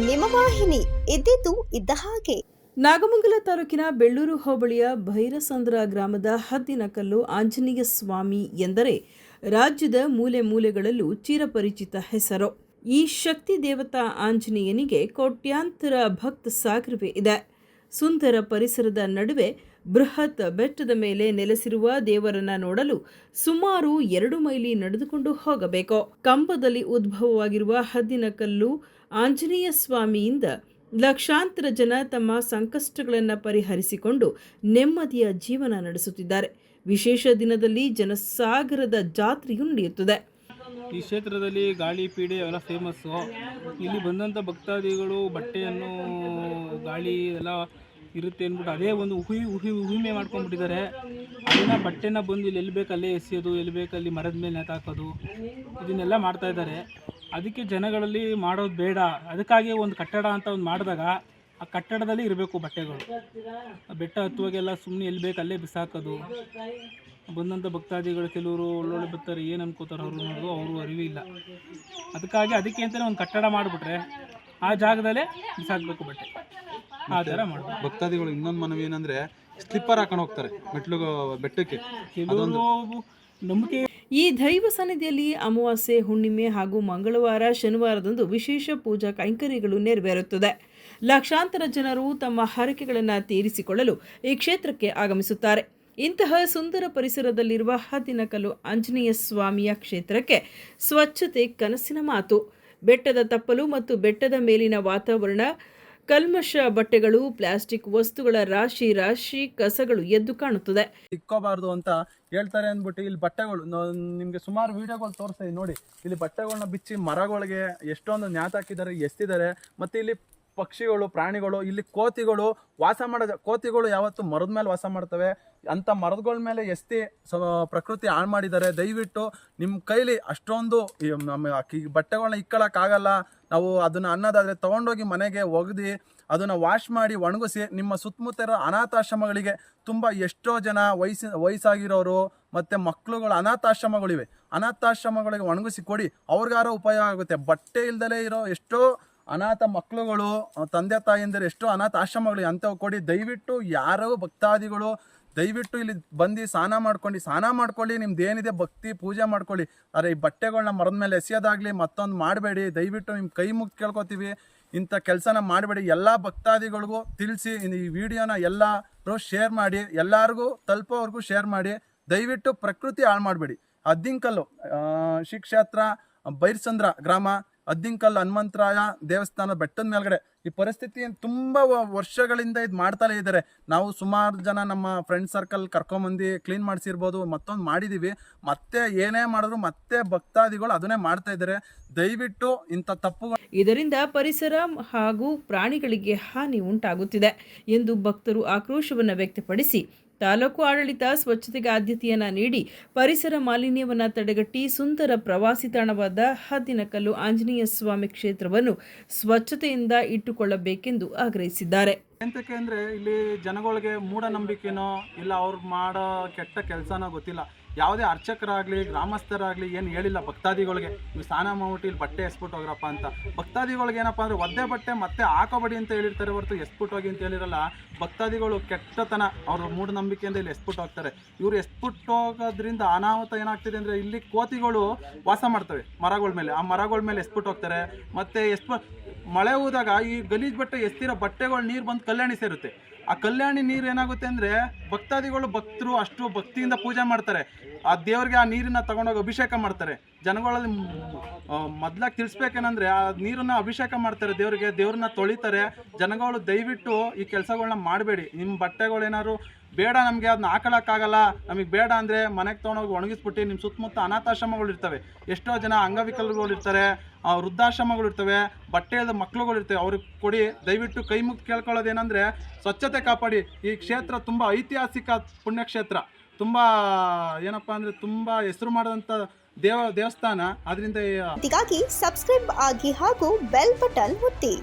ನಿಮ್ಮ ವಾಹಿನಿ. ಇದ್ದಿದ್ದು ಇದ್ದ ಹಾಗೆ. ನಾಗಮಂಗಲ ತಾಲೂಕಿನ ಬೆಳ್ಳೂರು ಹೋಬಳಿಯ ಭೈರಸಂದ್ರ ಗ್ರಾಮದ ಹದ್ದಿನಕಲ್ಲು ಆಂಜನೇಯ ಸ್ವಾಮಿ ಎಂದರೆ ರಾಜ್ಯದ ಮೂಲೆ ಮೂಲೆಗಳಲ್ಲೂ ಚಿರಪರಿಚಿತ ಹೆಸರು. ಈ ಶಕ್ತಿ ದೇವತಾ ಆಂಜನೇಯನಿಗೆ ಕೋಟ್ಯಾಂತರ ಭಕ್ತ ಸಾಗರವೇ ಇದೆ. ಸುಂದರ ಪರಿಸರದ ನಡುವೆ ಬೃಹತ್ ಬೆಟ್ಟದ ಮೇಲೆ ನೆಲೆಸಿರುವ ದೇವರನ್ನ ನೋಡಲು ಸುಮಾರು 2 ಮೈಲಿ ನಡೆದುಕೊಂಡು ಹೋಗಬೇಕು. ಕಂಬದಲ್ಲಿ ಉದ್ಭವವಾಗಿರುವ ಹದ್ದಿನಕಲ್ಲು ಆಂಜನೇಯ ಸ್ವಾಮಿಯಿಂದ ಲಕ್ಷಾಂತರ ಜನ ತಮ್ಮ ಸಂಕಷ್ಟಗಳನ್ನು ಪರಿಹರಿಸಿಕೊಂಡು ನೆಮ್ಮದಿಯ ಜೀವನ ನಡೆಸುತ್ತಿದ್ದಾರೆ. ವಿಶೇಷ ದಿನದಲ್ಲಿ ಜನಸಾಗರದ ಜಾತ್ರೆಯು ನಡೆಯುತ್ತದೆ. ಈ ಕ್ಷೇತ್ರದಲ್ಲಿ ಗಾಳಿ ಪೀಡೆ ಅವೆಲ್ಲ ಫೇಮಸ್ಸು. ಇಲ್ಲಿ ಬಂದಂಥ ಭಕ್ತಾದಿಗಳು ಬಟ್ಟೆಯನ್ನು ಗಾಳಿ ಎಲ್ಲ ಇರುತ್ತೆ ಅಂದ್ಬಿಟ್ಟು ಅದೇ ಒಂದು ಉಹಿಮೆ ಮಾಡ್ಕೊಂಡ್ಬಿಟ್ಟಿದ್ದಾರೆ. ಅದನ್ನ ಬಟ್ಟೆನ ಬಂದು ಇಲ್ಲಿ ಎಲ್ಲಿ ಬೇಕಲ್ಲೇ ಎಸೆಯೋದು, ಎಲ್ಲಿ ಬೇಕಲ್ಲಿ ಮರದ ಮೇಲೆ ನೇತಾಕೋದು, ಇದನ್ನೆಲ್ಲ ಮಾಡ್ತಾ ಇದ್ದಾರೆ. ಅದಕ್ಕೆ ಜನಗಳಲ್ಲಿ ಮಾಡೋದು ಬೇಡ. ಅದಕ್ಕಾಗಿ ಒಂದು ಕಟ್ಟಡ ಅಂತ ಒಂದು ಮಾಡಿದಾಗ ಆ ಕಟ್ಟಡದಲ್ಲಿ ಇರಬೇಕು ಬಟ್ಟೆಗಳು. ಬೆಟ್ಟ ಹತ್ತುವಾಗೆಲ್ಲ ಸುಮ್ಮನೆ ಎಲ್ಲಿ ಬೇಕು ಅಲ್ಲೇ ಬಿಸಾಕೋದು. ಬಂದಂಥ ಭಕ್ತಾದಿಗಳು ಕೆಲವರು ಒಳ್ಳೊಳ್ಳೆ ಬರ್ತಾರೆ, ಏನು ಅನ್ಕೋತಾರೆ ಅವರು ನೋಡೋದು, ಅವರು ಅರಿವಿಲ್ಲ. ಅದಕ್ಕೆ ಅಂತಲೇ ಒಂದು ಕಟ್ಟಡ ಮಾಡಿಬಿಟ್ರೆ ಆ ಜಾಗದಲ್ಲೇ ಬಿಸಾಕಬೇಕು ಬಟ್ಟೆ. ಆ ಥರ ಮಾಡಬೇಕು. ಭಕ್ತಾದಿಗಳು ಇನ್ನೊಂದು ಮನವಿ ಏನಂದರೆ ಸ್ಲಿಪ್ಪರ್ ಹಾಕೊಂಡು ಹೋಗ್ತಾರೆ ಬೆಟ್ಟಕ್ಕೆ. ಕೆಲವರು ನಂಬಿಕೆ. ಈ ದೈವ ಸನ್ನಿಧಿಯಲ್ಲಿ ಅಮಾವಾಸ್ಯೆ, ಹುಣ್ಣಿಮೆ ಹಾಗೂ ಮಂಗಳವಾರ, ಶನಿವಾರದಂದು ವಿಶೇಷ ಪೂಜಾ ಕೈಂಕರ್ಯಗಳು ನೆರವೇರುತ್ತದೆ. ಲಕ್ಷಾಂತರ ಜನರು ತಮ್ಮ ಹರಕೆಗಳನ್ನು ತೀರಿಸಿಕೊಳ್ಳಲು ಈ ಕ್ಷೇತ್ರಕ್ಕೆ ಆಗಮಿಸುತ್ತಾರೆ. ಇಂತಹ ಸುಂದರ ಪರಿಸರದಲ್ಲಿರುವ ಹದ್ದಿನಕಲ್ಲು ಆಂಜನೇಯ ಸ್ವಾಮಿಯ ಕ್ಷೇತ್ರಕ್ಕೆ ಸ್ವಚ್ಛತೆ ಕನಸಿನ ಮಾತು. ಬೆಟ್ಟದ ತಪ್ಪಲು ಮತ್ತು ಬೆಟ್ಟದ ಮೇಲಿನ ವಾತಾವರಣ, ಕಲ್ಮಶ ಬಟ್ಟೆಗಳು, ಪ್ಲಾಸ್ಟಿಕ್ ವಸ್ತುಗಳ ರಾಶಿ ರಾಶಿ ಕಸಗಳು ಎದ್ದು ಕಾಣುತ್ತದೆ. ಇಕ್ಕೋಬಾರ್ದು ಅಂತ ಹೇಳ್ತಾರೆ ಅಂದ್ಬಿಟ್ಟು ಇಲ್ಲಿ ಬಟ್ಟೆಗಳು ನಿಮಗೆ ಸುಮಾರು ವಿಡಿಯೋಗಳು ತೋರಿಸ್ತಾ ನೋಡಿ. ಇಲ್ಲಿ ಬಟ್ಟೆಗಳನ್ನ ಬಿಚ್ಚಿ ಮರಗಳಿಗೆ ಎಷ್ಟೊಂದು ನ್ಯಾತಾಕಿದ್ದಾರೆ, ಎಸ್ತಿದ್ದಾರೆ. ಮತ್ತು ಇಲ್ಲಿ ಪಕ್ಷಿಗಳು, ಪ್ರಾಣಿಗಳು, ಇಲ್ಲಿ ಕೋತಿಗಳು ವಾಸ ಮಾಡೋದು. ಕೋತಿಗಳು ಯಾವತ್ತು ಮರದ ಮೇಲೆ ವಾಸ ಮಾಡ್ತವೆ. ಅಂಥ ಮರದಗಳ ಮೇಲೆ ಎಸ್ತಿ ಪ್ರಕೃತಿ ಹಾಳು ಮಾಡಿದ್ದಾರೆ. ದಯವಿಟ್ಟು ನಿಮ್ಮ ಕೈಲಿ ಅಷ್ಟೊಂದು ಬಟ್ಟೆಗಳನ್ನ ಇಕ್ಕೊಳ್ಳೋಕ್ಕಾಗಲ್ಲ. ನಾವು ಅದನ್ನು ಅನ್ನೋದಾದರೆ ತೊಗೊಂಡೋಗಿ ಮನೆಗೆ ಒಗೆದು ಅದನ್ನು ವಾಶ್ ಮಾಡಿ ಒಣಗಿಸಿ ನಿಮ್ಮ ಸುತ್ತಮುತ್ತ ಅನಾಥಾಶ್ರಮಗಳಿಗೆ ತುಂಬ ಎಷ್ಟೋ ಜನ ವಯಸ್ಸಾಗಿರೋರು ಮತ್ತು ಮಕ್ಕಳುಗಳು ಅನಾಥಾಶ್ರಮಗಳಿವೆ. ಅನಾಥಾಶ್ರಮಗಳಿಗೆ ಒಣಗಿಸಿ ಕೊಡಿ, ಅವ್ರಿಗಾರೋ ಉಪಯೋಗ ಆಗುತ್ತೆ. ಬಟ್ಟೆ ಇಲ್ದಲೇ ಇರೋ ಎಷ್ಟೋ ಅನಾಥ ಮಕ್ಕಳುಗಳು, ತಂದೆ ತಾಯಿಯಂದರೆ ಎಷ್ಟೋ ಅನಾಥ ಆಶ್ರಮಗಳು ಅಂಥವು ಕೊಡಿ. ದಯವಿಟ್ಟು ಯಾರೋ ಭಕ್ತಾದಿಗಳು ದಯವಿಟ್ಟು ಇಲ್ಲಿ ಬಂದು ಸ್ನಾನ ಮಾಡ್ಕೊಳ್ಳಿ. ನಿಮ್ದು ಏನಿದೆ ಭಕ್ತಿ ಪೂಜೆ ಮಾಡ್ಕೊಳ್ಳಿ. ಆದರೆ ಈ ಬಟ್ಟೆಗಳನ್ನ ಮರದ ಮೇಲೆ ಎಸೆಯೋದಾಗಲಿ ಮತ್ತೊಂದು ಮಾಡಬೇಡಿ. ದಯವಿಟ್ಟು ನಿಮ್ಮ ಕೈ ಮುಗ್ದು ಕೇಳ್ಕೊತೀವಿ, ಇಂಥ ಕೆಲಸನ ಮಾಡಬೇಡಿ. ಎಲ್ಲ ಭಕ್ತಾದಿಗಳಿಗೂ ತಿಳಿಸಿ. ಈ ವಿಡಿಯೋನ ಎಲ್ಲರೂ ಶೇರ್ ಮಾಡಿ, ಎಲ್ಲರಿಗೂ ತಲುಪೋವರೆಗೂ ಶೇರ್ ಮಾಡಿ. ದಯವಿಟ್ಟು ಪ್ರಕೃತಿ ಹಾಳು ಮಾಡಬೇಡಿ. ಹದ್ದಿನಕಲ್ಲು ಶ್ರೀ ಕ್ಷೇತ್ರ ಭೈರಸಂದ್ರ ಗ್ರಾಮ, ಹದ್ದಿನಕಲ್ಲು ಹನುಮಂತರಾಯ ದೇವಸ್ಥಾನ ಬೆಟ್ಟದ ಮೇಲ್ಗಡೆ ಈ ಪರಿಸ್ಥಿತಿ ತುಂಬ ವರ್ಷಗಳಿಂದ ಇದು ಮಾಡ್ತಲೇ ಇದ್ದಾರೆ. ನಾವು ಸುಮಾರು ಜನ ನಮ್ಮ ಫ್ರೆಂಡ್ ಸರ್ಕಲ್ ಕರ್ಕೊಂಬಂದು ಕ್ಲೀನ್ ಮಾಡಿಸಿರ್ಬೋದು, ಮತ್ತೊಂದು ಮಾಡಿದ್ದೀವಿ. ಮತ್ತೆ ಏನೇ ಮಾಡಿದ್ರು ಮತ್ತೆ ಭಕ್ತಾದಿಗಳು ಅದನ್ನೇ ಮಾಡ್ತಾ ಇದ್ದಾರೆ. ದಯವಿಟ್ಟು ಇಂಥ ತಪ್ಪುಗಳು. ಇದರಿಂದ ಪರಿಸರ ಹಾಗೂ ಪ್ರಾಣಿಗಳಿಗೆ ಹಾನಿ ಉಂಟಾಗುತ್ತಿದೆ ಎಂದು ಭಕ್ತರು ಆಕ್ರೋಶವನ್ನು ವ್ಯಕ್ತಪಡಿಸಿ ತಾಲೂಕು ಆಡಳಿತ ಸ್ವಚ್ಛತೆಗೆ ಆದ್ಯತೆಯನ್ನು ನೀಡಿ ಪರಿಸರ ಮಾಲಿನ್ಯವನ್ನು ತಡೆಗಟ್ಟಿ ಸುಂದರ ಪ್ರವಾಸಿ ತಾಣವಾದ ಹದ್ದಿನಕಲ್ಲು ಆಂಜನೇಯ ಸ್ವಾಮಿ ಕ್ಷೇತ್ರವನ್ನು ಸ್ವಚ್ಛತೆಯಿಂದ ಇಟ್ಟುಕೊಳ್ಳಬೇಕೆಂದು ಆಗ್ರಹಿಸಿದ್ದಾರೆ. ಎಂತಕ್ಕೆ ಅಂದರೆ ಇಲ್ಲಿ ಜನಗಳಿಗೆ ಮೂಢನಂಬಿಕೆನೋ ಇಲ್ಲ ಅವ್ರು ಮಾಡೋ ಕೆಟ್ಟ ಕೆಲಸನೋ ಗೊತ್ತಿಲ್ಲ. ಯಾವುದೇ ಅರ್ಚಕರಾಗಲಿ ಗ್ರಾಮಸ್ಥರಾಗಲಿ ಏನು ಹೇಳಿಲ್ಲ ಭಕ್ತಾದಿಗಳಿಗೆ, ನೀವು ಸ್ನಾನ ಮಾಡ್ಬಿಟ್ಟು ಇಲ್ಲಿ ಬಟ್ಟೆ ಎಸ್ಬಿಟ್ಟು ಹೋಗ್ರಪ್ಪ ಅಂತ. ಭಕ್ತಾದಿಗಳಿಗೆ ಏನಪ್ಪ ಅಂದರೆ ಒದ್ದೆ ಬಟ್ಟೆ ಮತ್ತೆ ಹಾಕೋಬೇಡಿ ಅಂತ ಹೇಳಿರ್ತಾರೆ ಹೊರತು ಎಸ್ಬಿಟ್ಟು ಹೋಗಿ ಅಂತ ಹೇಳಿರಲ್ಲ. ಭಕ್ತಾದಿಗಳು ಕೆಟ್ಟತನ ಅವ್ರ ಮೂಢನಂಬಿಕೆಯಿಂದ ಇಲ್ಲಿ ಎಸ್ಬಿಟ್ಟು ಹೋಗ್ತಾರೆ. ಇವರು ಎಸ್ಬಿಟ್ಟು ಹೋಗೋದ್ರಿಂದ ಅನಾಹುತ ಏನಾಗ್ತಿದೆ ಅಂದರೆ ಇಲ್ಲಿ ಕೋತಿಗಳು ವಾಸ ಮಾಡ್ತವೆ ಮರಗಳ ಮೇಲೆ. ಆ ಮರಗಳ ಮೇಲೆ ಎಸ್ಬಿಟ್ಟು ಹೋಗ್ತಾರೆ. ಮತ್ತು ಮಳೆ ಹೋದಾಗ ಈ ಗಲೀಜು ಬಟ್ಟೆ ಎಸ್ತಿರೋ ಬಟ್ಟೆಗಳು ನೀರು ಬಂದು ಕಲ್ಯಾಣಿ ಸೇರುತ್ತೆ. ಆ ಕಲ್ಯಾಣಿ ನೀರು ಏನಾಗುತ್ತೆ ಅಂದರೆ ಭಕ್ತರು ಅಷ್ಟು ಭಕ್ತಿಯಿಂದ ಪೂಜೆ ಮಾಡ್ತಾರೆ. ಆ ದೇವ್ರಿಗೆ ಆ ನೀರನ್ನ ತಗೊಂಡೋಗಿ ಅಭಿಷೇಕ ಮಾಡ್ತಾರೆ. ಜನಗಳಲ್ಲಿ ಮೊದಲಾಗಿ ತಿಳಿಸ್ಬೇಕೇನಂದರೆ ಆ ನೀರನ್ನು ಅಭಿಷೇಕ ಮಾಡ್ತಾರೆ ದೇವ್ರನ್ನ ತೊಳಿತಾರೆ. ಜನಗಳು ದಯವಿಟ್ಟು ಈ ಕೆಲಸಗಳನ್ನ ಮಾಡಬೇಡಿ. ನಿಮ್ಮ ಬಟ್ಟೆಗಳೇನಾದ್ರು ಬೇಡ, ನಮಗೆ ಅದನ್ನ ಹಾಕೊಳ್ಳೋಕ್ಕಾಗಲ್ಲ, ನಮಗೆ ಬೇಡ ಅಂದರೆ ಮನೆಗೆ ತೊಗೊಂಡೋಗಿ ಒಣಗಿಸ್ಬಿಟ್ಟು ನಿಮ್ಮ ಸುತ್ತಮುತ್ತ ಅನಾಥಾಶ್ರಮಗಳು ಇರ್ತವೆ. ಎಷ್ಟೋ ಜನ ಅಂಗವಿಕಲಗಳು ಇರ್ತಾರೆ, ವೃದ್ಧಾಶ್ರಮಗಳು ಇರ್ತವೆ, ಬಟ್ಟೆ ಇಲ್ಲದ ಮಕ್ಕಳುಗಳು ಇರ್ತವೆ, ಅವ್ರಿಗೆ ಕೊಡಿ. ದಯವಿಟ್ಟು ಕೈ ಮುಗ್ದು ಕೇಳ್ಕೊಳ್ಳೋದೇನೆಂದರೆ ಸ್ವಚ್ಛತೆ ಕಾಪಾಡಿ. ಈ ಕ್ಷೇತ್ರ ತುಂಬ ಐತಿಹಾಸಿಕ ಪುಣ್ಯಕ್ಷೇತ್ರ, ತುಂಬ ಏನಪ್ಪ ಅಂದರೆ ತುಂಬ ಹೆಸರು ಮಾಡಿದಂಥ ದೇವಸ್ಥಾನ. ಅದರಿಂದ ಇದಕ್ಕಾಗಿ ಸಬ್ಸ್ಕ್ರೈಬ್ ಆಗಿ ಹಾಗೂ ಬೆಲ್ ಬಟನ್ ಒತ್ತಿ.